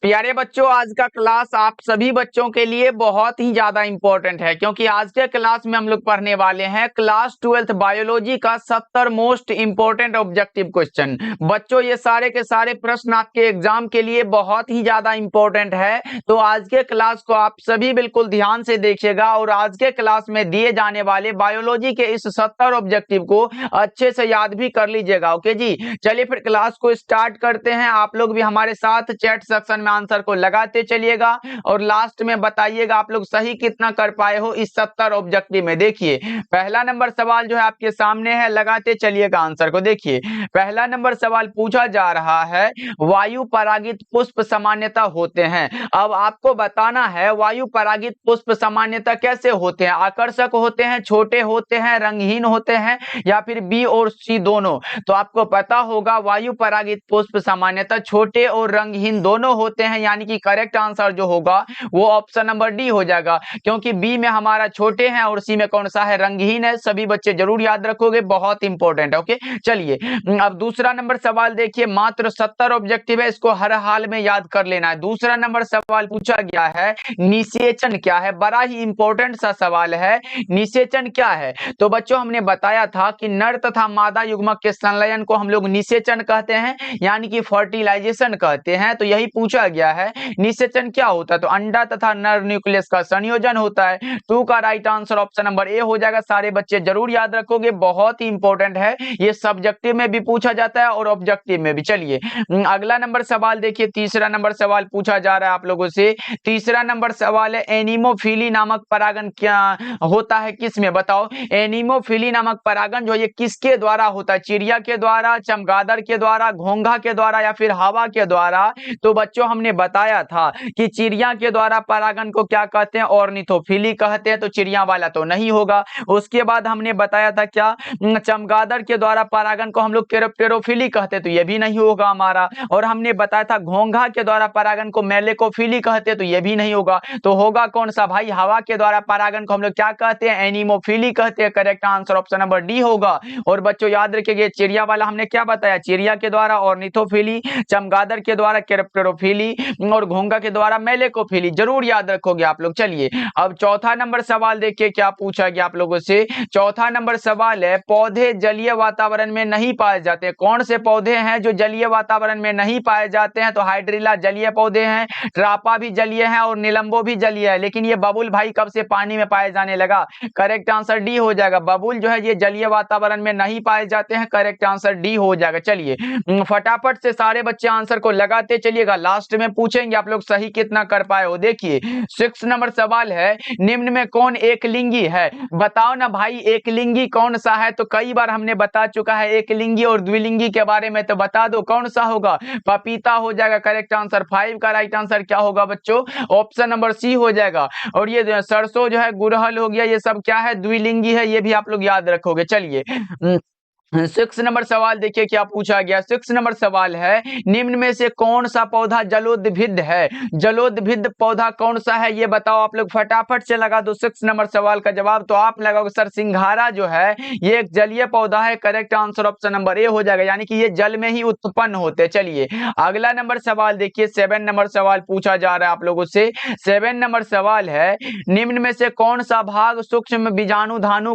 प्यारे बच्चों, आज का क्लास आप सभी बच्चों के लिए बहुत ही ज्यादा इंपॉर्टेंट है, क्योंकि आज के क्लास में हम लोग पढ़ने वाले हैं क्लास 12th बायोलॉजी का 70 मोस्ट इंपॉर्टेंट ऑब्जेक्टिव क्वेश्चन। बच्चों, ये सारे के सारे प्रश्न आपके एग्जाम के लिए बहुत ही ज्यादा इंपॉर्टेंट है, तो आज के क्लास को आप सभी बिल्कुल ध्यान से देखिएगा और आज के क्लास में दिए जाने वाले बायोलॉजी के इस 70 ऑब्जेक्टिव को अच्छे से याद भी कर लीजिएगा। ओके जी, चलिए फिर क्लास को स्टार्ट करते हैं। आप लोग भी हमारे साथ चैट सेक्शन में आंसर को लगाते चलिएगा और लास्ट में बताइएगा आप लोग सही कितना कर पाए हो इस 70 ऑब्जेक्टिव में। देखिए, पहला नंबर सवाल जो है आपके सामने है, लगाते चलिएगा आंसर को। देखिए, पहला नंबर सवाल पूछा जा रहा है, वायु परागित पुष्प सामान्यता होते हैं। अब आपको बताना है वायु परागित पुष्प सामान्यता कैसे होते हैं, आकर्षक होते हैं, छोटे होते हैं, रंगहीन होते हैं, या फिर बी और सी दोनों। तो आपको पता होगा वायु परागित पुष्प सामान्यता छोटे और रंगहीन दोनों होते हैं, यानी कि करेक्ट आंसर जो होगा वो ऑप्शन नंबर डी हो जाएगा, क्योंकि बी में हमारा छोटे हैं और सी में कौन सा है, रंगहीन है। सभी बच्चे जरूर याद रखोगे, बहुत इंपॉर्टेंट है। ओके, चलिए अब दूसरा नंबर सवाल देखिए, मात्र 70 ऑब्जेक्टिव है, इसको हर हाल में याद कर लेना है। दूसरा नंबर सवाल पूछा गया है, निषेचन क्या है। बड़ा ही इंपॉर्टेंट सा सवाल है, निषेचन क्या है। तो बच्चों, हमने बताया था कि नर तथा मादा युग्मक के संलयन को हम लोग निषेचन कहते हैं, यानी कि फर्टिलाइजेशन कहते हैं। तो यही पूछा गया है, निषेचन क्या होता है। तो अंडा तथा नर न्यूक्लियस का संयोजन होता है। 2 का right answer option number A हो जाएगा। सारे बच्चे जरूर याद रखोगे, बहुत ही इंपॉर्टेंट है, ये सब्जेक्टिव में भी पूछा जाता है और ऑब्जेक्टिव में भी। चलिए अगला नंबर सवाल देखिए, तीसरा नंबर सवाल पूछा जा रहा है आप लोगों से। तीसरा नंबर सवाल है, एनिमोफिली नामक परागण क्या होता है, किसमें, बताओ। एनिमोफिली नामक परागण जो ये किसके द्वारा होता है, चिड़िया के द्वारा, चमगादड़ के द्वारा, घोंघा के द्वारा, या फिर हवा के द्वारा। तो बच्चों, हमने बताया था कि चिड़िया के द्वारा परागण को क्या कहते हैं, ऑर्निथोफिली कहते हैं। तो चिड़िया वाला तो नहीं होगा। उसके बाद हमने बताया था क्या, चमगादड़ के द्वारा परागण को हम लोग केरोप्टेरोफिली कहते हैं, तो ये भी नहीं होगा हमारा। और हमने बताया था घोंघा के द्वारा परागण को मेलेकोफिली कहते हैं, तो ये भी नहीं होगा। तो होगा कौन सा भाई, हवा के द्वारा परागण को हम लोग क्या कहते हैं, एनिमोफिली कहते हैं। Correct answer option number D होगा। और बच्चों याद रखिए, चिड़िया वाला हमने क्या बताया, चिड़िया के द्वारा ऑर्निथोफिली, चमगादड़ के द्वारा केरोप्टेरोफिली और घोंघा के द्वारा मेलेकोफिली। जरूर याद रखोगे आप लोग। चलिए अब चौथा नंबर सवाल देखिए क्या पूछा गया आप लोगों से। चौथा नंबर सवाल है, पौधे जलीय वातावरण में नहीं पाए जाते। कौन से पौधे हैं जो जलीय वातावरण में नहीं पाए जाते हैं। तो हाइड्रिला जलीय पौधे हैं, ट्रापा भी जलीय है और निलंबो भी जलीय है। लेकिन ये बबुल भाई कब से पानी में पाए जाने लगा, करेक्ट आंसर डी हो जाएगा। बबुल जो है ये जलीय वातावरण में नहीं पाए जाते हैं, करेक्ट आंसर डी हो जाएगा। चलिए फटाफट से सारे बच्चे आंसर को लगाते चलिएगा, लास्ट में पूछेंगे आप लोग सही कितना कर पाए हो। देखिए 6 नंबर सवाल है, निम्न में कौन एकलिंगी है। बताओ ना भाई, एकलिंगी कौन सा है। तो कई बार हमने बता चुका है एकलिंगी और द्विलिंगी के बारे में, तो बता दो कौन सा होगा। पपीता हो जाएगा करेक्ट आंसर। 5 का राइट आंसर क्या होगा बच्चों, ऑप्शन नंबर सी हो जाएगा। और ये सरसों जो है, गुड़हल हो गया, ये सब क्या है, द्विलिंगी है, ये भी आप लोग याद रखोगे। चलिए 6 नंबर सवाल देखिए क्या पूछा गया। 6 नंबर सवाल है, निम्न में से कौन सा पौधा जलोद्भिद है। जलोद्भिद पौधा कौन सा है ये बताओ। आप लोग फटाफट से लगा दो 6 नंबर सवाल का जवाब। तो आप लगाओगे सर सिंघारा जो है ये एक जलीय पौधा है, correct answer option number A हो जाएगा, यानी कि ये जल में ही उत्पन्न होते हैं। चलिए अगला नंबर सवाल देखिए, 7 नंबर सवाल पूछा जा रहा है आप लोगों से। 7 नंबर सवाल है, निम्न में से कौन सा भाग सूक्ष्म बीजाणुधानी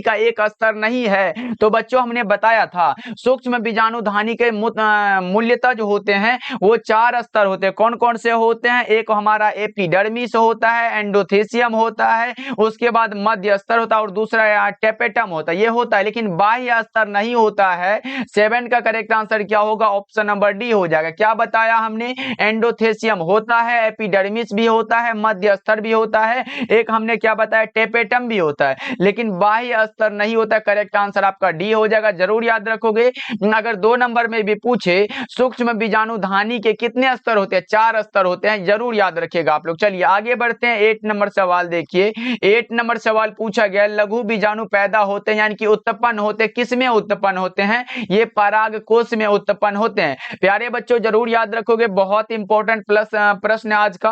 का एक स्तर नहीं है। तो बच्चों हमने बताया था सूक्ष्म बीजाणुधानी के मूल्यता जो होते हैं वो 4 स्तर होते हैं। कौन कौन से होते हैं, एक हमारा एपिडर्मिस होता है, एंडोथेसियम होता है, उसके बाद मध्य स्तर होता है और दूसरा टेपेटम होता है, ये होता है। लेकिन बाह्य स्तर नहीं होता है। 7 का करेक्ट आंसर क्या होगा, ऑप्शन नंबर डी हो जाएगा। क्या बताया हमने, एंडोथेसियम होता है, एपिडर्मिस भी होता है, मध्य स्तर भी होता है, एक हमने क्या बताया, टेपेटम भी होता है, लेकिन बाह्य स्तर नहीं होता। करेक्ट आंसर आपका डी हो जाएगा, जरूर याद रखोगे। अगर 2 नंबर में भी पूछे सूक्ष्म बीजाणुधानी के कितने स्तर होते हैं, 4 स्तर होते हैं, जरूर याद रखिएगा आप लोग। चलिए आगे बढ़ते हैं। 8 नंबर सवाल देखिए। 8 नंबर सवाल पूछा गया, लघु बीजाणु पैदा होते हैं, यानी कि उत्पन्न होते हैं, किसमें उत्पन्न होते हैं, ये परागकोश में उत्पन्न होते हैं। प्यारे बच्चों जरूर याद रखोगे, बहुत इंपॉर्टेंट प्लस प्रश्न आज का।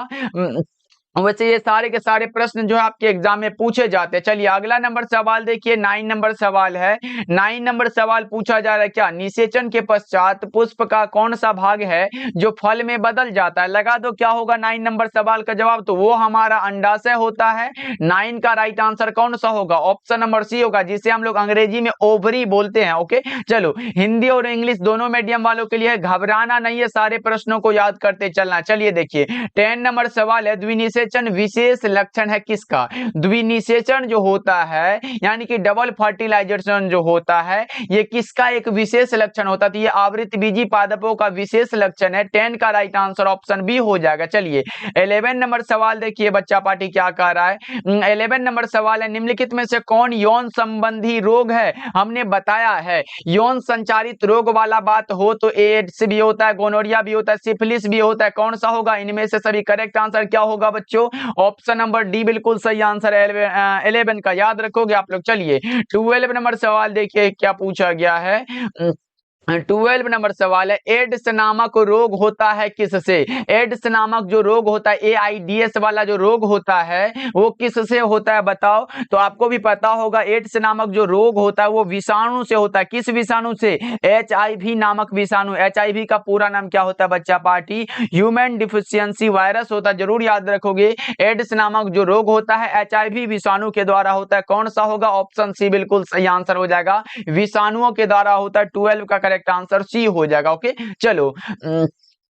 वैसे ये सारे के सारे प्रश्न जो है आपके एग्जाम में पूछे जाते हैं। चलिए अगला नंबर सवाल देखिए, 9 नंबर सवाल है। 9 नंबर सवाल पूछा जा रहा है, क्या निषेचन के पश्चात पुष्प का कौन सा भाग है जो फल में बदल जाता है? लगा दो क्या होगा 9 नंबर सवाल का जवाब, तो वो हमारा अंडाशय होता है। 9 का राइट आंसर कौन सा होगा? ऑप्शन नंबर सी होगा, जिसे हम लोग अंग्रेजी में ओवरी बोलते हैं। ओके, चलो हिंदी और इंग्लिश दोनों मीडियम वालों के लिए घबराना नहीं है, सारे प्रश्नों को याद करते चलना। चलिए देखिए 10 नंबर सवाल है, द्विनिषेचन विशेष लक्षण है किसका? द्विनिषेचन जो होता है यानी कि डबल फर्टिलाइजेशन जो होता है, ये किसका एक विशेष लक्षण होता है? तो ये आवृतबीजी पादपों का विशेष लक्षण है। 10 का राइट आंसर ऑप्शन बी हो जाएगा। चलिए 11 नंबर सवाल देखिए बच्चा पार्टी क्या कह रहा है। 11 नंबर सवाल है, निम्नलिखित में से कौन यौन संबंधी रोग है? हमने बताया है यौन संचारित रोग वाला बात हो तो एड्स भी होता है, गोनोरिया भी होता है, सिफिलिस भी होता है। कौन सा होगा इनमें से सभी? करेक्ट आंसर क्या होगा बच्चों? ऑप्शन नंबर डी बिल्कुल सही आंसर है। 11 का याद रखोगे आप लोग। चलिए 12 नंबर सवाल देखिए क्या पूछा गया है। 12 नंबर सवाल है, एड्स नामक रोग होता है किससे? एड्स नामक जो रोग होता है, AIDS वाला जो रोग होता है वो किससे होता है बताओ? तो आपको भी पता होगा एड्स नामक जो रोग होता है वो विषाणु से होता है। किस विषाणु से? HIV नामक विषाणु। HIV का पूरा नाम क्या होता है बच्चा पार्टी? ह्यूमन डिफिशियंसी वायरस होता है, जरूर याद रखोगे। एड्स नामक जो रोग होता है HIV विषाणु के द्वारा होता है। कौन सा होगा? ऑप्शन सी बिल्कुल सही आंसर हो जाएगा, विषाणुओं के द्वारा होता है। 12 का करेक्ट आंसर सी हो जाएगा। ओके, चलो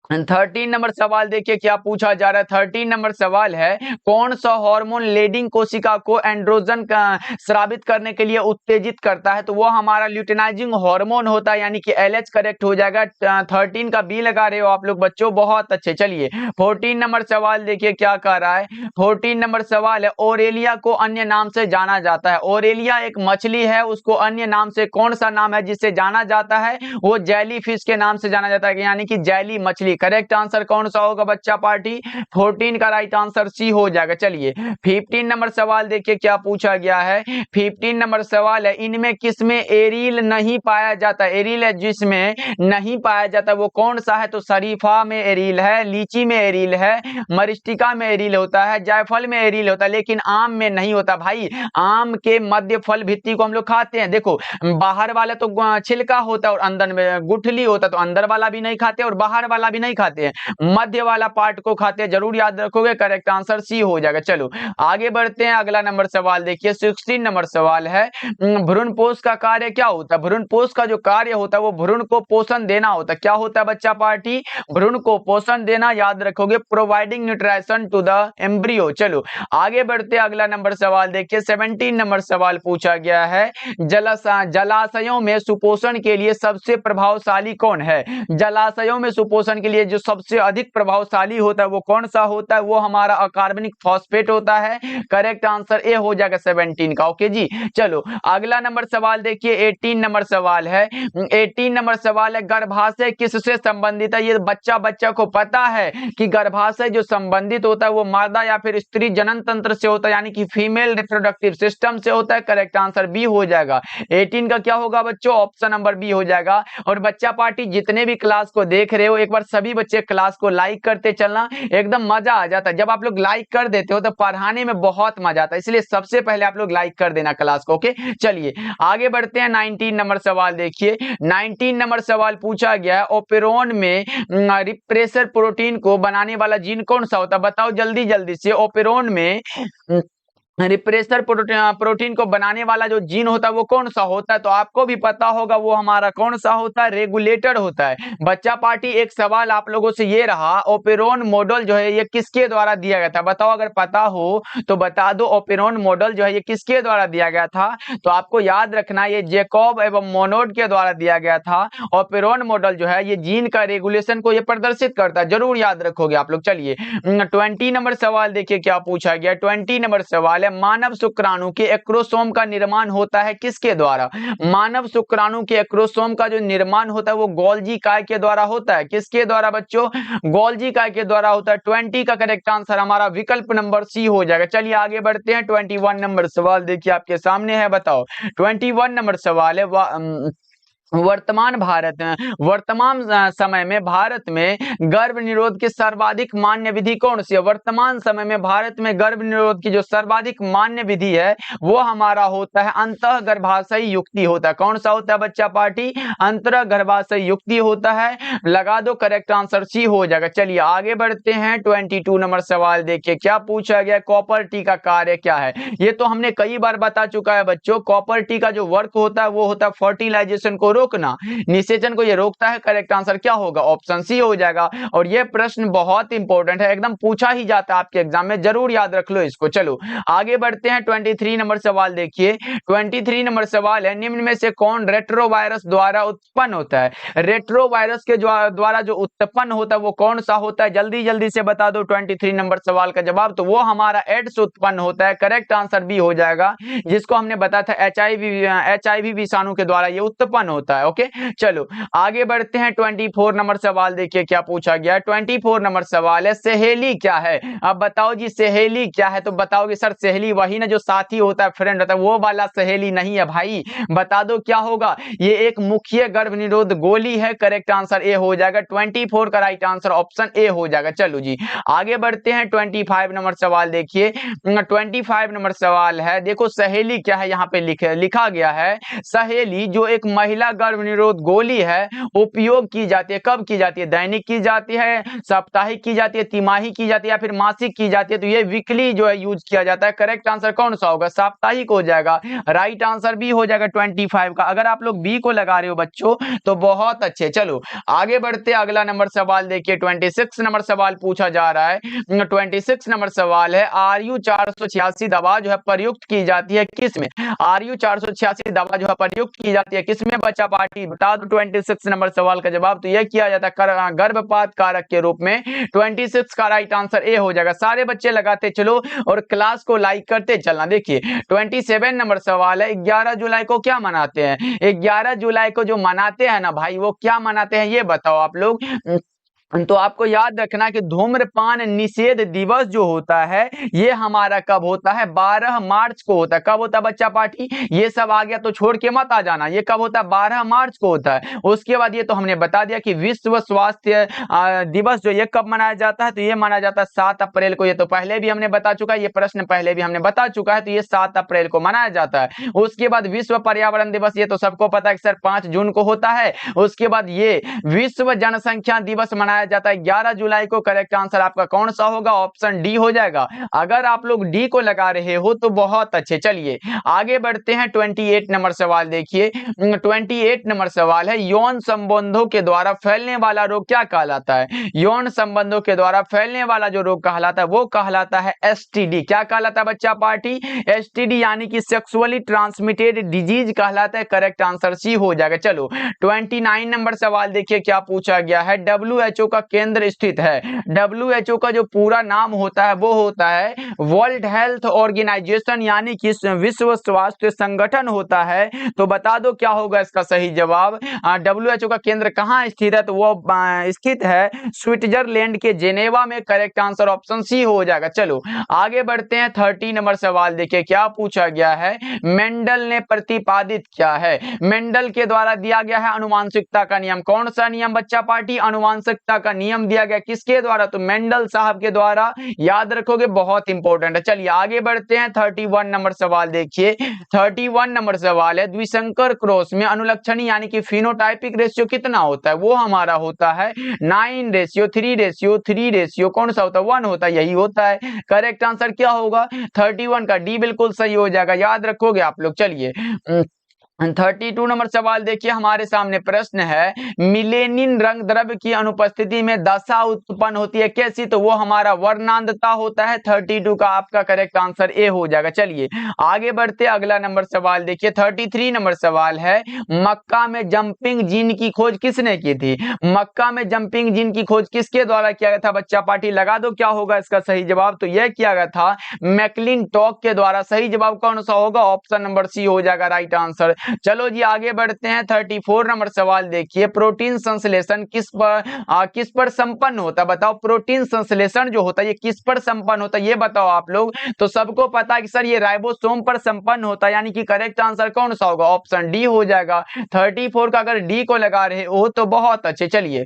13 नंबर सवाल देखिए क्या पूछा जा रहा है। 13 नंबर सवाल है, कौन सा हार्मोन लेडिंग कोशिका को एंड्रोजन का स्रावित करने के लिए उत्तेजित करता है? तो वो हमारा ल्यूटिनाइजिंग हार्मोन होता है, यानी कि LH करेक्ट हो जाएगा। 13 का बी लगा रहे हो आप लोग बच्चों, बहुत अच्छे। चलिए 14 नंबर सवाल देखिए क्या कह रहा है। 14 नंबर सवाल है, ओरेलिया को अन्य नाम से जाना जाता है। ओरेलिया एक मछली है, उसको अन्य नाम से कौन सा नाम है जिससे जाना जाता है? वो जेली फिश के नाम से जाना जाता है, यानी कि जेली मछली। करेक्ट आंसर कौन सा होगा बच्चा पार्टी? 14 का राइट आंसर सी हो जाएगा। चलिए 15 नंबर सवाल देखिए क्या पूछा गया है। 15 नंबर सवाल है, इनमें किसमें एरिल नहीं पाया जाता? एरिल है जिसमें नहीं पाया जाता वो कौन सा है? तो शरीफा में एरिल है, लीची में एरिल है, मरिस्टिका में एरिल होता है, जायफल में एरिल होता है, लेकिन आम में नहीं होता। भाई आम के मध्य फल भित्ति को हम लोग खाते हैं। देखो बाहर वाला तो छिलका होता है और अंदर में गुठली होता है, तो अंदर वाला भी नहीं खाते और बाहर वाला भी नहीं खाते हैं, मध्य वाला पार्ट को खाते हैं। जरूर याद रखोगे, करेक्ट आंसर सी हो जाएगा। चलो आगे बढ़ते हैं, अगला नंबर सवाल देखिए 16 नंबर सवाल है, भ्रूणपोष का कार्य क्या होता है? भ्रूणपोष का जो कार्य होता है वो भ्रूण को पोषण देना होता है। क्या होता है बच्चा पार्टी? भ्रूण को पोषण देना, याद रखोगे, providing nutrition to the embryo. चलो आगे बढ़ते हैं, अगला नंबर सवाल देखिए 17 नंबर सवाल पूछा गया है, जलाशयों में सुपोषण के लिए सबसे प्रभावशाली कौन है? जलाशयों में सुपोषण के लिए जो सबसे अधिक प्रभावशाली होता है वो कौन सा होता है? वो हमारा अकार्बनिक फॉस्फेट होता है। करेक्ट आंसर ए हो जाएगा 17 का। ओके जी, चलो अगला नंबर सवाल देखिए 18 नंबर सवाल है। 18 नंबर सवाल है, गर्भाशय किससे संबंधित है? ये बच्चा को पता है कि गर्भाशय जो संबंधित होता है वो मादा या फिर स्त्री जनन तंत्र से होता है, यानी कि फीमेल रिप्रोडक्टिव सिस्टम से होता है। करेक्ट आंसर बी हो जाएगा। 18 का क्या होगा बच्चों? ऑप्शन नंबर बी हो जाएगा। और बच्चा पार्टी जितने भी क्लास को देख रहे हो, एक बार सभी बच्चे क्लास को लाइक करते चलना, एकदम मजा आ जाता है। जब आप लोग लाइक कर देते हो तो पढ़ाने में बहुत मजा आता है, इसलिए सबसे पहले आप लोग लाइक कर देना क्लास को। ओके, चलिए आगे बढ़ते हैं। 19 नंबर सवाल देखिए, 19 नंबर सवाल पूछा गया है, ओपेरोन में रिप्रेसर प्रोटीन को बनाने वाला जीन कौन सा होता है? बताओ जल्दी जल्दी से। ओपेरोन में रिप्रेसर प्रोटीन को बनाने वाला जो जीन होता है वो कौन सा होता है? तो आपको भी पता होगा वो हमारा कौन सा होता है? रेगुलेटर होता है। बच्चा पार्टी एक सवाल आप लोगों से ये रहा, ओपेरोन मॉडल जो है ये किसके द्वारा दिया गया था? बताओ, अगर पता हो तो बता दो। ओपेरोन मॉडल जो है ये किसके द्वारा दिया गया था? तो आपको याद रखना ये जैकब एवं मोनोड के द्वारा दिया गया था। ओपेरोन मॉडल जो है ये जीन का रेगुलेशन को ये प्रदर्शित करता है, जरूर याद रखोगे आप लोग। चलिए 20 नंबर सवाल देखिए क्या पूछा गया। 20 नंबर सवाल, मानव शुक्राणु के एक्रोसोम का निर्माण होता है किसके द्वारा? मानव शुक्राणु के एक्रोसोम का जो निर्माण होता है वो गोल्जी काय के द्वारा होता है। किसके द्वारा बच्चों? गोल्जी काय के द्वारा होता है। 20 का करेक्ट आंसर हमारा विकल्प नंबर सी हो जाएगा। चलिए आगे बढ़ते हैं। 21 नंबर सवाल देखिए आपके सामने है, बताओ 21 नंबर सवाल है, वर्तमान समय में भारत में गर्भ निरोध की सर्वाधिक मान्य विधि कौन सी है? वर्तमान समय में भारत में गर्भ निरोध की जो सर्वाधिक मान्य विधि है वो हमारा होता है अंतः गर्भाशयी युक्ति होता है। कौन सा होता है बच्चा पार्टी? अंतः गर्भाशयी युक्ति होता है। लगा दो, करेक्ट आंसर सी हो जाएगा। चलिए आगे बढ़ते हैं। 22 नंबर सवाल देखिए क्या पूछा गया, कॉपर टी का कार्य क्या है? ये तो हमने कई बार बता चुका है बच्चों। कॉपर टी का जो वर्क होता है वो होता है फर्टिलाइजेशन को रोकना, निषेचन को ये रोकता है। करेक्ट आंसर क्या होगा? ऑप्शन सी हो जाएगा। और ये प्रश्न बहुत इंपॉर्टेंट है, एकदम पूछा ही जाता है आपके एग्जाम में, जरूर याद रख लो इसको। चलो आगे बढ़ते हैं। 23 नंबर सवाल देखिए। 23 नंबर सवाल है, निम्न में से कौन रेट्रोवायरस द्वारा उत्पन्न होता है? रेट्रोवायरस के द्वारा जो उत्पन्न होता है वो कौन सा होता है? जल्दी जल्दी से बता दो 23 नंबर सवाल का जवाब। तो वो हमारा एड्स उत्पन्न होता है। करेक्ट आंसर बी हो जाएगा, जिसको हमने बताया था एचआईवी विषाणु के द्वारा ये उत्पन्न होता है। ओके चलो आगे बढ़ते हैं। 24 नंबर सवाल देखिए क्या पूछा गया है। 24 नंबर सवाल है, सहेली क्या है? अब बताओ जी सहेली क्या है? तो बताओगे सर सहेली वही ना जो साथी होता है, फ्रेंड होता है, वो वाला सहेली नहीं है भाई। बता दो क्या होगा? ये एक मुख्य गर्भ निरोध गोली है। करेक्ट आंसर ए हो जाएगा। 24 का राइट आंसर ऑप्शन ए हो जाएगा। चलो जी आगे बढ़ते हैं। 25 नंबर सवाल देखिए। 25 नंबर सवाल है, देखो सहेली क्या है यहाँ पे लिखा गया है। सहेली जो एक महिला गर्भ निरोध गोली है, उपयोग की जाती है, कब की जाती है? दैनिक की जाती है, साप्ताहिक की जाती है, तिमाही की जाती है या फिर मासिक की जाती है? तो ये वीकली जो है यूज किया जाता है। करेक्ट आंसर कौन सा होगा? साप्ताहिक हो जाएगा। राइट आंसर बी हो जाएगा 25 का। अगर आप लोग बी को लगा रहे हो बच्चों तो बहुत अच्छे। चलो आगे बढ़ते अगला नंबर सवाल देखिए। 26 नंबर सवाल पूछा जा रहा है। 26 नंबर सवाल है, RU 486 दवा जो है प्रयुक्त की जाती है किस में? RU 486 दवा जो है प्रयुक्त की जाती है किसमें बच्चा पार्टी? बता दो 26 नंबर सवाल का जवाब। तो यह किया जाता है गर्भपात कारक के रूप में। 26 का राइट आंसर ए हो जाएगा। सारे बच्चे लगाते चलो और क्लास को लाइक करते चलना। देखिए 27 नंबर सवाल है, 11 जुलाई को क्या मनाते हैं? 11 जुलाई को जो मनाते हैं ना भाई, वो क्या मनाते हैं ये बताओ आप लोग। तो आपको याद रखना कि धूम्रपान निषेध दिवस जो होता है ये हमारा कब होता है? 12 मार्च को होता है। कब होता है बच्चा पार्टी? ये सब आ गया तो छोड़ के मत आ जाना। ये कब होता है? 12 मार्च को होता है। उसके बाद ये तो हमने बता दिया कि विश्व स्वास्थ्य दिवस जो ये कब मनाया जाता है? तो ये मनाया जाता है 7 अप्रैल को। ये तो पहले भी हमने बता चुका है, ये प्रश्न पहले भी हमने बता चुका है। तो ये 7 अप्रैल को मनाया जाता है। उसके बाद विश्व पर्यावरण दिवस, ये तो सबको पता है कि सर 5 जून को होता है। उसके बाद ये विश्व जनसंख्या दिवस मनाया जाता है 11 जुलाई को। करेक्ट आंसर आपका कौन सा होगा? ऑप्शन डी हो जाएगा। अगर आप लोग डी को लगा रहे हो तो बहुत अच्छे। चलिए आगे बढ़ते हैं। 28 नंबर सवाल देखिए। 28 नंबर सवाल है, यौन संबंधों के द्वारा फैलने वाला रोग क्या कहलाता है? यौन संबंधों के द्वारा फैलने वाला जो रोग कहलाता है वो कहलाता है एसटीडी। क्या कहलाता है बच्चा पार्टी? एसटीडी यानी कि सेक्सुअली ट्रांसमिटेड डिजीज कहलाता है। करेक्ट आंसर सी हो जाएगा। चलो 29 नंबर सवाल देखिए क्या पूछा गया है। WHO का केंद्र स्थित है। WHO का जो पूरा नाम होता है वो होता है वर्ल्ड हेल्थ ऑर्गेनाइजेशन, यानी कि विश्व स्वास्थ्य संगठन होता है। तो बता दो क्या होगा इसका सही जवाब। WHO का केंद्र कहाँ स्थित है? तो वो स्थित है स्विट्जरलैंड के जेनेवा में। करेक्ट आंसर ऑप्शन सी हो जाएगा। चलो आगे बढ़ते हैं। 30 नंबर सवाल देखिए क्या पूछा गया है। मेंडल ने प्रतिपादित क्या है? मेंडल के द्वारा दिया गया है अनुवांशिकता का नियम। कौन सा नियम बच्चा पार्टी? अनुवांशिकता का नियम दिया गया किसके द्वारा? तो मेंडल साहब के द्वारा। याद रखोगे, बहुत इंपॉर्टेंट है। चलिए आगे बढ़ते हैं। 31 नंबर सवाल देखिए। 31 नंबर सवाल है, द्विसंकर क्रॉस में अनुलक्षणी यानी कि फिनोटाइपिक रेशियो कितना होता है? वो हमारा होता है 9:3:3 कौन सा होता है? 1 होता है। यही होता है। करेक्ट आंसर क्या होगा? 31 का डी बिल्कुल सही हो जाएगा। याद रखोगे आप लोग। चलिए 32 नंबर सवाल देखिए हमारे सामने प्रश्न है, मिलेनिन रंग द्रव्य की अनुपस्थिति में दशा उत्पन्न होती है कैसी? तो वो हमारा वर्णांधता होता है। 32 का आपका करेक्ट आंसर ए हो जाएगा। चलिए आगे बढ़ते अगला नंबर सवाल देखिए। 33 नंबर सवाल है, मक्का में जंपिंग जीन की खोज किसने की थी? मक्का में जंपिंग जीन की खोज किसके द्वारा किया गया था? बच्चा पार्टी लगा दो क्या होगा इसका सही जवाब। तो यह किया गया था मैकलिन टॉक के द्वारा। सही जवाब कौन सा होगा? ऑप्शन नंबर सी हो जाएगा राइट आंसर। चलो जी आगे बढ़ते हैं। 34 नंबर सवाल देखिए, प्रोटीन संश्लेषण किस पर संपन्न होता है? बताओ प्रोटीन संश्लेषण जो होता है ये किस पर संपन्न होता है, ये बताओ आप लोग। तो सबको पता है कि सर ये राइबोसोम पर संपन्न होता है, यानी कि करेक्ट आंसर कौन सा होगा? ऑप्शन डी हो जाएगा। 34 का अगर डी को लगा रहे हो तो बहुत अच्छे। चलिए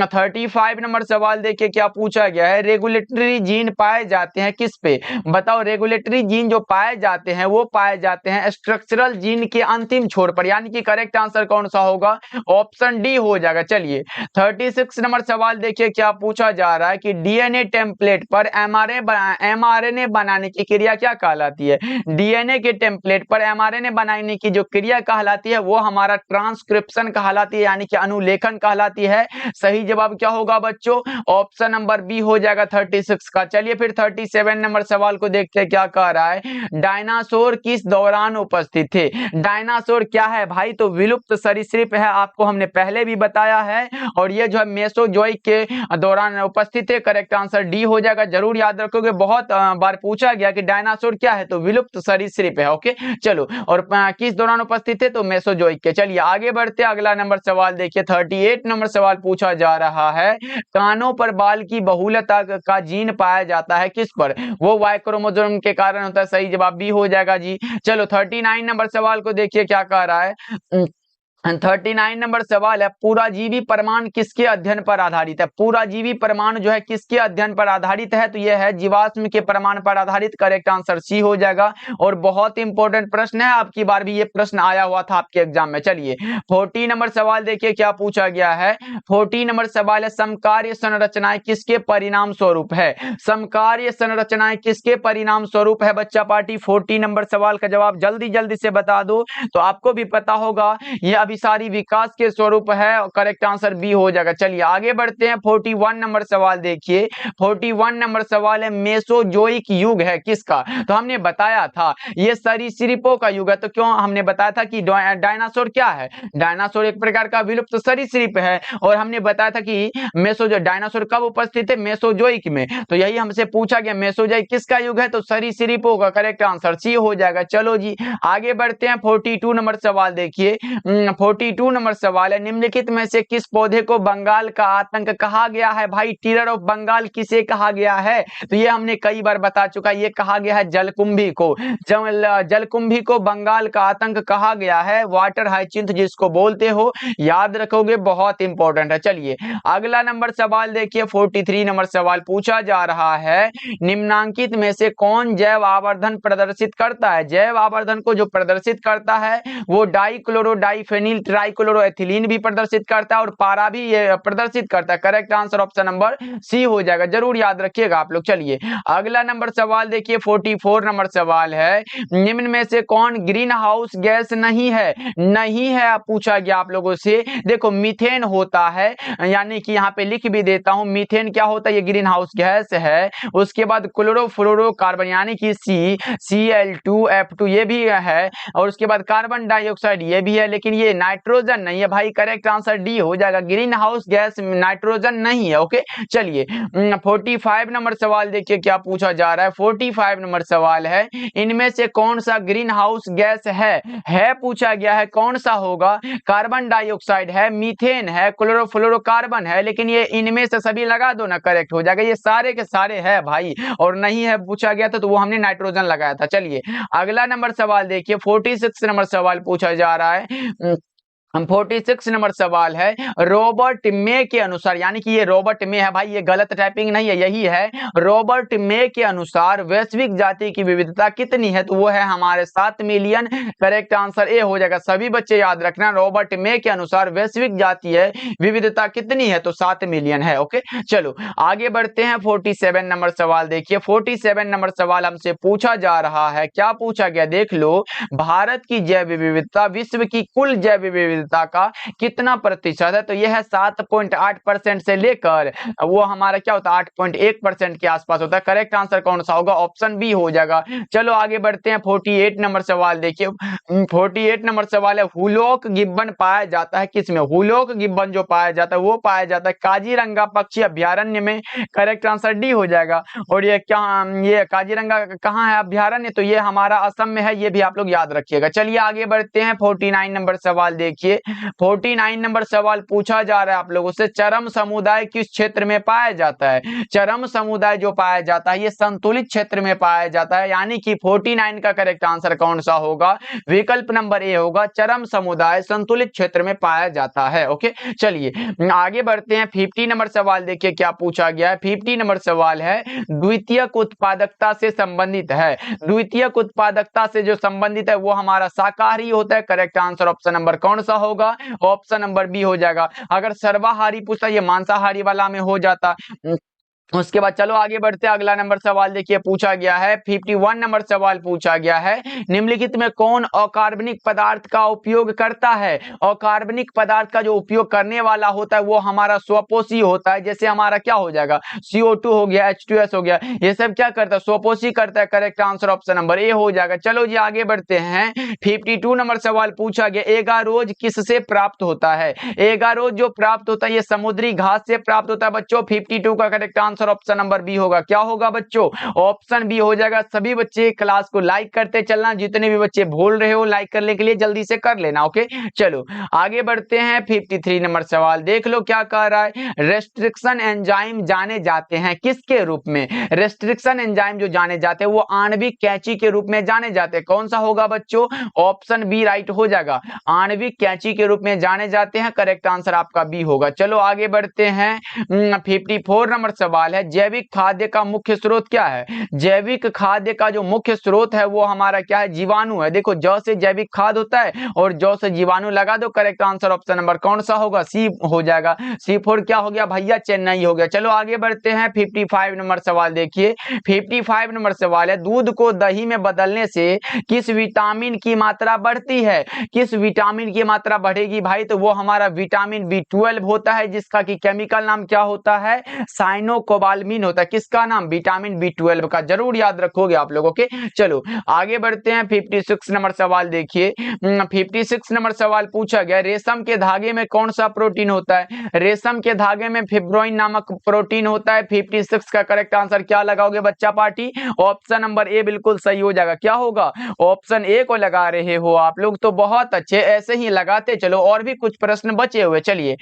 35 नंबर सवाल देखिए क्या पूछा गया है, रेगुलेटरी जीन पाए जाते हैं किस पे? बताओ रेगुलेटरी जीन जो पाए जाते हैं वो पाए जाते हैं स्ट्रक्चरल जीन के अंतिम छोर पर, यानी कि करेक्ट आंसर कौन सा होगा? ऑप्शन डी हो जाएगा। चलिए 36 नंबर सवाल देखिए क्या पूछा जा रहा है कि डीएनए टेम्पलेट पर एमआरएनए बनाने की क्रिया क्या कहलाती है? डीएनए के टेम्पलेट पर एमआरएनए बनाने की जो क्रिया कहलाती है वो हमारा ट्रांसक्रिप्शन कहलाती है, यानी कि अनुलेखन कहलाती है। सही जवाब क्या होगा बच्चों? ऑप्शन नंबर बी हो जाएगा 36 का। चलिए फिर 37 नंबर सवाल को देखते हैं क्या कह रहा है, डायनासोर किस दौरान उपस्थित थे? डायनासोर क्या है भाई? तो विलुप्त सरीसृप है, आपको हमने पहले भी बताया है, और ये जो है मेसोजोइक के दौरान उपस्थित है। करेक्ट आंसर डी हो जाएगा। जरूर याद रखोगे, बहुत बार पूछा गया कि डायनासोर क्या है, तो विलुप्त सरीसृप है। ओके चलो, और किस दौरान उपस्थित है? तो मेसोजोइक के। चलिए आगे बढ़ते, अगला नंबर सवाल देखिए 38 नंबर सवाल पूछा जा रहा है, कानों पर बाल की बहुलता का जीन पाया जाता है किस पर? वो वाई क्रोमोसोम के कारण होता है। सही जवाब बी हो जाएगा जी। चलो 39 नंबर सवाल को देखिए क्या कह रहा है। 39 नंबर सवाल है, पूराजीवी प्रमाण किसके अध्ययन पर आधारित है? पूराजीवी प्रमाण जो है किसके अध्ययन पर आधारित है? तो यह है जीवाश्म के प्रमाण पर आधारित। करेक्ट आंसर सी हो जाएगा। और बहुत इंपॉर्टेंट प्रश्न है, आपकी बार भी ये प्रश्न आया हुआ था आपके एग्जाम में। चलिए 40 नंबर सवाल देखिए क्या पूछा गया है। 40 नंबर सवाल है, समकार्य संरचनाएं किसके परिणाम स्वरूप है? समकार्य संरचनाएं किसके परिणाम स्वरूप है? बच्चा पार्टी 40 नंबर सवाल का जवाब जल्दी जल्दी से बता दो, तो आपको भी पता होगा ये अभिसारी विकास के स्वरूप है, और करेक्ट आंसर बी हो जाएगा। चलिए आगे बढ़ते हैं। 41 नंबर सवाल देखिए, 41 नंबर सवाल है, मेसोजोइक युग है किसका? तो हमने बताया था ये सरीसृपों का युग है। तो क्यों हमने बताया था कि डायनासोर क्या है? डायनासोर एक प्रकार का विलुप्त सरीसृप है, और हमने बताया था कि डायनासोर कब उपस्थित है? मेसोजोइक में। तो यही हमसे पूछा गया मेसोजोइक किसका युग है? तो सरीसृपों का। करेक्ट आंसर सी हो जाएगा। चलो जी आगे बढ़ते हैं। 42 नंबर सवाल देखिए, 42 नंबर सवाल है, निम्नलिखित में से किस पौधे को बंगाल का आतंक कहा गया है? भाई टीरर ऑफ बंगाल किसे कहा गया है? तो ये हमने कई बार बता चुका है, ये कहा गया है जलकुंभी को। जलकुंभी को बंगाल का आतंक कहा गया है, वाटर हाइचिंथ जिसको बोलते हो। याद रखोगे, बहुत इंपॉर्टेंट है। चलिए अगला नंबर सवाल देखिए, 43 नंबर सवाल पूछा जा रहा है, निम्नांकित में से कौन जैव आवर्धन प्रदर्शित करता है? जैव आवर्धन को जो प्रदर्शित करता है वो डाइक्लोरो डाइफेनिल ट्राइक्लोरोएथिलीन भी प्रदर्शित करता है, और पारा भी ये प्रदर्शित करता है। Correct answer option number C हो जाएगा। जरूर याद रखिएगा आप लोग। चलिए अगला नंबर सवाल देखिए, 44 नंबर सवाल है, निम्न में से कौन ग्रीन हाउस गैस नहीं है? नहीं है पूछा गया आप लोगों से। देखो मीथेन होता है, यानी कि यहाँ पे लिख भी देता हूं, मीथेन क्या होता है? ये ग्रीन हाउस गैस है। उसके बाद क्लोरोफ्लोरोकार्बन यानी कि Cl2F2 ये भी है, और उसके बाद कार्बन डाइऑक्साइड ये भी है, लेकिन ये नाइट्रोजन नहीं है भाई। करेक्ट आंसर डी हो जाएगा, ग्रीन हाउस गैस नाइट्रोजन नहीं है। ओके चलिए 45 नंबर सवाल देखिए क्या पूछा जा रहा है। 45 नंबर सवाल है, इनमें से कौन सा ग्रीन हाउस गैस है पूछा गया है। कौन सा होगा? कार्बन डाइऑक्साइड है, मीथेन है, क्लोरोफ्लोरोकार्बन है, लेकिन ये इनमें से सभी लगा दो ना, करेक्ट हो जाएगा। ये सारे के सारे है भाई, और नहीं है पूछा गया था तो वो हमने नाइट्रोजन लगाया था। चलिए अगला नंबर सवाल देखिए, 46 नंबर सवाल पूछा जा रहा है। 46 नंबर सवाल है, रॉबर्ट मे के अनुसार, यानी कि ये रॉबर्ट मे है भाई, ये गलत टाइपिंग नहीं है, यही है। रॉबर्ट मे के अनुसार वैश्विक जाति की विविधता कितनी है? तो वो है हमारे 7 मिलियन। करेक्ट आंसर ए हो जाएगा। सभी बच्चे याद रखना, रॉबर्ट मे के अनुसार वैश्विक जाति है विविधता कितनी है? तो 7 मिलियन है। ओके चलो आगे बढ़ते हैं। 47 नंबर सवाल देखिए, 47 नंबर सवाल हमसे पूछा जा रहा है, क्या पूछा गया देख लो, भारत की जैव विविधता विश्व की कुल जैव विविधता घुलनशीलता का कितना प्रतिशत है? तो यह है 7.8% से लेकर वो हमारा क्या होता है 8.1% के आसपास होता है। करेक्ट आंसर कौन सा होगा? ऑप्शन बी हो जाएगा। चलो आगे बढ़ते हैं। 48 नंबर सवाल देखिए। 48 नंबर सवाल है, हुलॉक गिब्बन पाया जाता है किसमें? हुलॉक गिब्बन जो पाया जाता है वो पाया जाता है काजीरंगा पक्षी अभ्यारण्य में। करेक्ट आंसर डी हो जाएगा। और ये क्या, ये काजीरंगा कहाँ है अभ्यारण्य? तो ये हमारा असम में है, ये भी आप लोग याद रखिएगा। चलिए आगे बढ़ते हैं। 49 नंबर सवाल देखिए। 49 नंबर सवाल पूछा जा रहा है आप लोगों से, चरम समुदाय किस क्षेत्र में पाया जाता है? चरम समुदाय जो पाया जाता है ये संतुलित क्षेत्र में पाया जाता है, यानी कि 49 का करेक्ट आंसर कौन सा होगा? विकल्प नंबर ए होगा, चरम समुदाय संतुलित क्षेत्र में पाया जाता है। ओके, चलिए आगे बढ़ते हैं। 50 नंबर सवाल देखिए क्या पूछा गया है। 50 नंबर सवाल है, द्वितीयक उत्पादकता से संबंधित है। द्वितीयक उत्पादकता से जो संबंधित है वो हमारा शाकाहारी होता है। करेक्ट आंसर ऑप्शन नंबर कौन सा होगा? ऑप्शन नंबर बी हो जाएगा। अगर सर्वाहारी पूछता ये मांसाहारी वाला में हो जाता। उसके बाद चलो आगे बढ़ते हैं। अगला नंबर सवाल देखिए पूछा गया है। 51 नंबर सवाल पूछा गया है, निम्नलिखित में कौन अकार्बनिक पदार्थ का उपयोग करता है? अकार्बनिक पदार्थ का जो उपयोग करने वाला होता है वो हमारा स्वपोषी होता है। जैसे हमारा क्या हो जाएगा, CO2 हो गया, H2S हो गया, ये सब क्या करता है? स्वपोषी करता है। Correct answer option number A हो जाएगा। चलो जी आगे बढ़ते हैं। 52 नंबर सवाल पूछा गया, एगारोज किससे प्राप्त होता है? एगारोज जो प्राप्त होता है ये समुद्री घास से प्राप्त होता है बच्चों। 52 का correct answer option number B होगा। क्या होगा बच्चों? ऑप्शन बी हो जाएगा। सभी बच्चे क्लास को लाइक करते चलना, जितने भी बच्चे भूल रहे हो लाइक करने के लिए जल्दी से कर लेना। ओके, चलो आगे बढ़ते हैं। 53 नंबर सवाल देख लो क्या कह रहा है, रेस्ट्रिक्शन एंजाइम जाने जाते हैं किसके रूप में? रेस्ट्रिक्शन एंजाइम जो जाने जाते हैं वो आणविक कैंची के रूप में जाने जाते हैं। कौन सा होगा बच्चों? ऑप्शन बी राइट हो जाएगा, आणविक कैंची के रूप में जाने जाते हैं। करेक्ट आंसर आपका बी होगा। चलो आगे बढ़ते हैं। 54 नंबर सवाल है, जैविक खाद्य का मुख्य स्रोत क्या है? जैविक खाद्य का जो मुख्य स्रोत है वो हमारा क्या है? जीवाणु है। देखो जौ से जैविक खाद्य होता है और जौ से जीवाणु लगा दो। करेक्ट आंसर ऑप्शन नंबर कौन सा होगा? सी हो जाएगा। C4 क्या हो गया भैया? चेन्नई हो गया। चलो आगे बढ़ते हैं। 55 नंबर सवाल देखिए। 55 नंबर सवाल है, दूध को दही में बदलने से किस विटामिन की मात्रा बढ़ती है? किस विटामिन की मात्रा बढ़ेगी भाई? तो वो हमारा विटामिन B12 होता है, जिसका की केमिकल नाम क्या होता है? साइनोकोबाल्मिन होता है। किसका नाम? विटामिन B12 का। जरूर याद रखोगे आप लोगों के। चलो आगे बढ़ते हैं। 56 नंबर सवाल देखिए। 56 नंबर सवाल पूछा गया, रेशम के धागे में कौन सा प्रोटीन होता है? रेशम के धागे में फिब्रोइन नामक प्रोटीन होता है। 56 का करेक्ट आंसर क्या लगाओगे बच्चा पार्टी? ऑप्शन नंबर ए बिल्कुल सही हो जाएगा। क्या होगा? ऑप्शन ए को लगा रहे हो आप लोग, तो बहुत अच्छे, ऐसे ही लगाते चलो। और भी कुछ प्रश्न बचे हुए, चलिए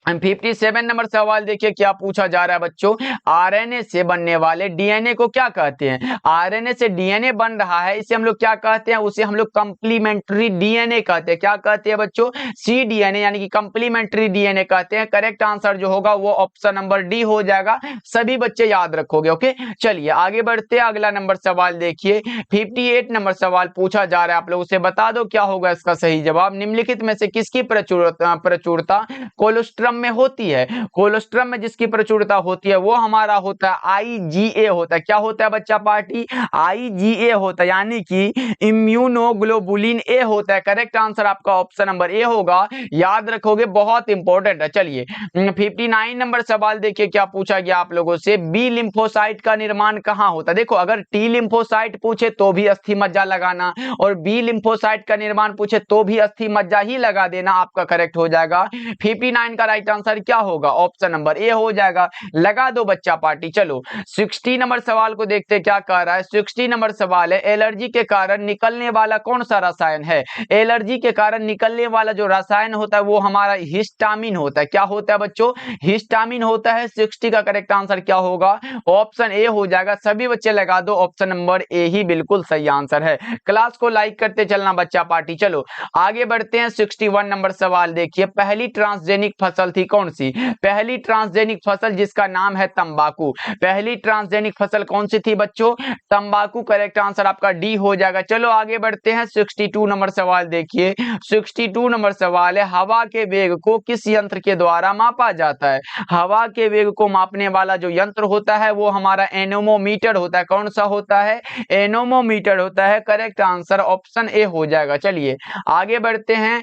57 नंबर सवाल देखिए क्या पूछा जा रहा है बच्चों, आरएनए से बनने वाले डीएनए को क्या कहते हैं? आरएनए से डीएनए बन रहा है, इसे हम लोग क्या कहते हैं? उसे हम लोग कंप्लीमेंट्री डीएनए कहते हैं। क्या कहते हैं बच्चों? CDNA यानी कि कंप्लीमेंट्री डीएनए कहते हैं। करेक्ट आंसर जो होगा वो ऑप्शन नंबर डी हो जाएगा। सभी बच्चे याद रखोगे। ओके, चलिए आगे बढ़ते हैं। अगला नंबर सवाल देखिए। 58 नंबर सवाल पूछा जा रहा है, आप लोग उसे बता दो क्या होगा इसका सही जवाब। निम्नलिखित में से किसकी प्रचुरता कोलेस्ट्रम में होती है? कोलेस्ट्रम में जिसकी प्रचुरता होती है वो हमारा होता है IgA होता है। क्या होता है बच्चा पार्टी? IgA होता है, यानी कि इम्यूनोग्लोबुलिन ए होता है। करेक्ट आंसर आपका ऑप्शन नंबर ए होगा। याद रखोगे, बहुत इंपॉर्टेंट है। चलिए 59 नंबर सवाल देखिए क्या पूछा गया आप लोगों से, बी लिम्फोसाइट का निर्माण कहाँ होता है? देखो अगर टी लिम्फोसाइट पूछे तो भी अस्थि मज्जा लगाना, और बी लिम्फोसाइट का निर्माण पूछे तो भी अस्थि मज्जा ही लगा देना, आपका करेक्ट हो जाएगा। 59 का राइट आंसर क्या होगा? ऑप्शन नंबर ए हो जाएगा। लगा दो बच्चा पार्टी। चलो 60 नंबर सवाल को देखते क्या कह रहा है। 60 नंबर सवाल है, एलर्जी के कारण निकलने वाला कौन सा रसायन है? एलर्जी के कारण निकलने वाला जो रसायन होता है वो हमारा हिस्टामिन होता है। क्या होता है बच्चों? हिस्टामिन होता है। 60 का करेक्ट आंसर क्या होगा? ऑप्शन ए हो जाएगा। सभी बच्चे लगा दो, ऑप्शन नंबर ए ही बिल्कुल सही आंसर है। क्लास को लाइक करते चलना बच्चा पार्टी। चलो आगे बढ़ते हैं। 61 नंबर सवाल देखिए, पहली ट्रांसजेनिक फसल फसल थी कौन सी? पहली ट्रांसजेनिक फसल जिसका नाम है तंबाकू। पहली ट्रांसजेनिक फसल कौन सी थी बच्चों? तंबाकू। करेक्ट आंसर आपका डी हो जाएगा। चलो आगे बढ़ते हैं। 62 नंबर सवाल देखिए। 62 नंबर सवाल है, हवा के वेग को किस यंत्र के द्वारा मापा जाता है? हवा के वेग को मापने वाला जो यंत्र होता है वो हमारा एनोमोमीटर होता है। कौन सा होता है? एनोमोमीटर होता है। करेक्ट आंसर ऑप्शन ए हो जाएगा। चलिए आगे बढ़ते हैं।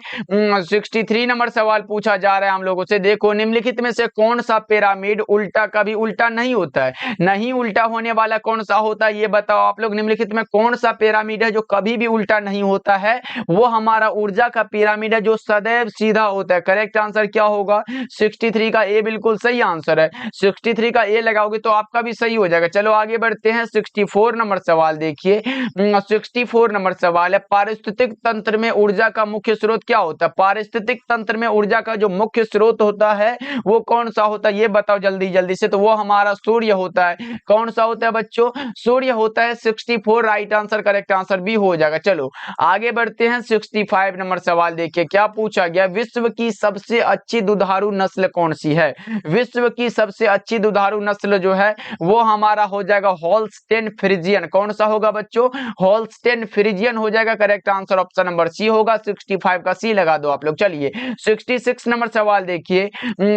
63 नंबर सवाल पूछा जा रहा है हम लोगों से। देखो, निम्नलिखित में से कौन सा पिरामिड उल्टा कभी उल्टा नहीं होता है? नहीं उल्टा होने वाला कौन सा होता है ये बताओ आप लोग। निम्नलिखित में कौन सा पिरामिड है जो कभी भी उल्टा नहीं होता है? वो हमारा ऊर्जा का पिरामिड है जो सदैव सीधा होता है। करेक्ट आंसर क्या होगा? 63 का ए बिल्कुल सही आंसर है। 63 का ए लगाओगे तो आपका भी सही हो जाएगा। चलो आगे बढ़ते हैं। 64 नंबर सवाल देखिए। 64 नंबर सवाल है, पारिस्थितिक तंत्र में ऊर्जा का मुख्य स्रोत क्या होता है? पारिस्थितिक तंत्र में ऊर्जा का जो मुख्य स्रोत होता है वो कौन सा होता है ये बताओ जल्दी जल्दी से। तो वो हमारा सूर्य होता है। कौन सा होता है बच्चों? सूर्य होता है। 64 राइट आंसर, करेक्ट आंसर भी हो जाएगा। चलो आगे बढ़ते हैं। 65 नंबर सवाल देखिए क्या पूछा गया। विश्व की सबसे अच्छी दुधारू नस्ल कौन सी है? विश्व की सबसे अच्छी दुधारू नस्ल जो है वो हमारा हो जाएगा होल्स्टेन फ्रिजियन। कौन सा होगा बच्चों? होल्स्टेन फ्रिजियन हो जाएगा। Correct answer option number C होगा। 65 का सी लगा दो आप लोग। चलिए 66 नंबर सवाल देखिए।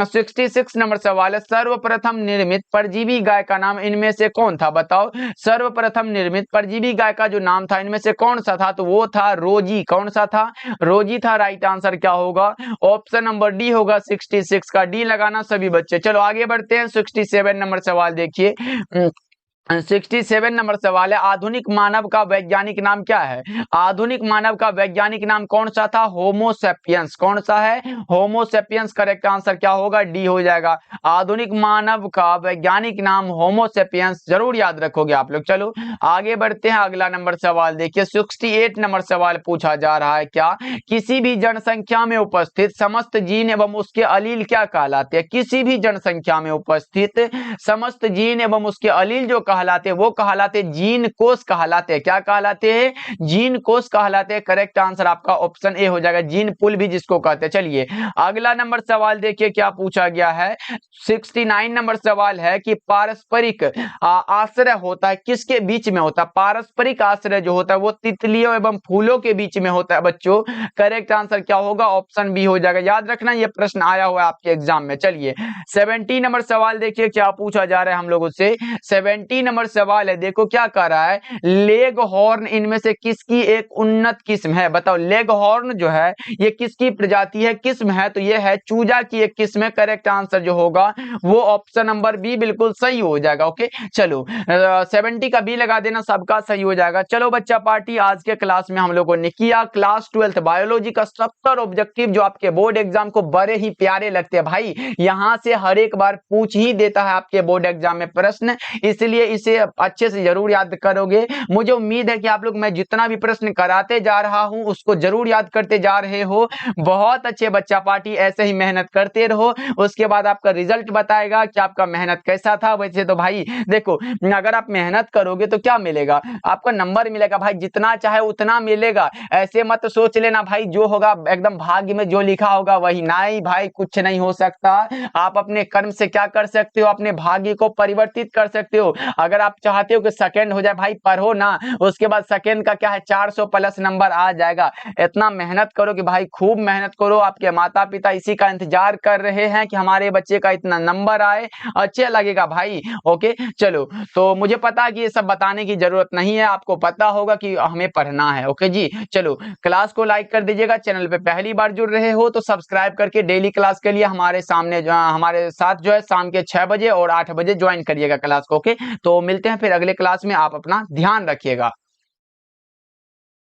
66 नंबर सवाल है, सर्वप्रथम निर्मित परजीवी गाय का नाम इनमें से कौन था? बताओ, सर्वप्रथम निर्मित परजीवी गाय का जो नाम था इनमें से कौन सा था? तो वो था रोजी। कौन सा था? रोजी था। राइट आंसर क्या होगा? ऑप्शन नंबर डी होगा। 66 का डी लगाना सभी बच्चे। चलो आगे बढ़ते हैं। 67 नंबर सवाल देखिए। 67 नंबर सवाल है, आधुनिक मानव का वैज्ञानिक नाम क्या है? आधुनिक मानव का वैज्ञानिक नाम कौन सा था? होमो सेपियंस। कौन सा है? होमो सेपियंस। करेक्ट आंसर क्या होगा? डी हो जाएगा। आधुनिक मानव का वैज्ञानिक नाम होमो सेपियंस, जरूर याद रखोगे आप लोग। चलो आगे बढ़ते हैं। अगला नंबर सवाल देखिए। 68 नंबर सवाल पूछा जा रहा है, क्या किसी भी जनसंख्या में उपस्थित समस्त जीन एवं उसके अलील क्या कहलाते हैं? किसी भी जनसंख्या में उपस्थित समस्त जीन एवं उसके अलील जो कहलाते हैं वो कहलाते जीन कोष कहलाते हैं। क्या कहलाते हैं? जीन कोष कहलाते हैं। करेक्ट आंसर आपका ऑप्शन ए हो जाएगा। जीन पूल भी जिसको कहते हैं। चलिए अगला नंबर सवाल देखिए क्या पूछा गया है। 69 नंबर सवाल है कि पारस्परिक आश्रय होता है किसके बीच में होता है? पारस्परिक आश्रय जो होता है वो तितलियों एवं फूलों के बीच में होता है बच्चों। करेक्ट आंसर क्या होगा? ऑप्शन बी हो जाएगा। याद रखना ये प्रश्न आया हुआ है आपके एग्जाम में। चलिए 70 नंबर सवाल देखिए क्या पूछा जा रहा है हम लोगों से। 70 नंबर सवाल है, देखो क्या कह रहा है, लेग हॉर्न इनमें से किसकी एक उन्नत किस्म है? बताओ, लेग हॉर्न जो है ये किसकी प्रजाति है, किस्म है? तो ये है चूजा की एक किस्म है। करेक्ट आंसर जो होगा वो ऑप्शन नंबर बी बिल्कुल सही हो जाएगा। ओके चलो 70 का बी लगा देना, सबका सही हो जाएगा। चलो बच्चा पार्टी, आज के क्लास में हम लोगों ने किया क्लास 12 बायोलॉजी का 70 ऑब्जेक्टिव जो आपके बोर्ड एग्जाम को बड़े ही प्यारे लगते हैं भाई। यहां से हर एक बार पूछ ही देता है आपके बोर्ड एग्जाम में प्रश्न, इसलिए इसे अच्छे से जरूर याद करोगे। मुझे उम्मीद है कि आप लोग मैं जितना भी प्रश्न कराते जा रहा हूं उसको जरूर याद करते जा रहे हो। बहुत अच्छे बच्चा पार्टी, ऐसे ही मेहनत करते रहो। उसके बाद आपका रिजल्ट बताएगा कि आपका मेहनत कैसा था। वैसे तो भाई देखो, अगर आप मेहनत करोगे तो क्या मिलेगा? आपका नंबर मिलेगा भाई, जितना चाहे उतना मिलेगा। ऐसे मत सोच लेना भाई जो होगा एकदम भाग्य में जो लिखा होगा वही। नहीं भाई, कुछ नहीं हो सकता। आप अपने कर्म से क्या कर सकते हो? अपने भाग्य को परिवर्तित कर सकते हो। अगर आप चाहते हो कि सेकंड हो जाए भाई, पढ़ो ना, उसके बाद सेकंड का क्या है 400 प्लस नंबर आ जाएगा। इतना मेहनत करो कि भाई खूब मेहनत करो। आपके माता पिता इसी का इंतजार कर रहे हैं कि हमारे बच्चे का इतना नंबर आए, अच्छे लगेगा भाई। ओके चलो, तो मुझे पता है कि ये सब बताने की जरूरत नहीं है, आपको पता होगा कि हमें पढ़ना है। ओके जी, चलो क्लास को लाइक कर दीजिएगा। चैनल पे पहली बार जुड़ रहे हो तो सब्सक्राइब करके डेली क्लास के लिए हमारे साथ जो है शाम के 6 बजे और 8 बजे ज्वाइन करिएगा क्लास को। ओके, तो मिलते हैं फिर अगले क्लास में। आप अपना ध्यान रखिएगा।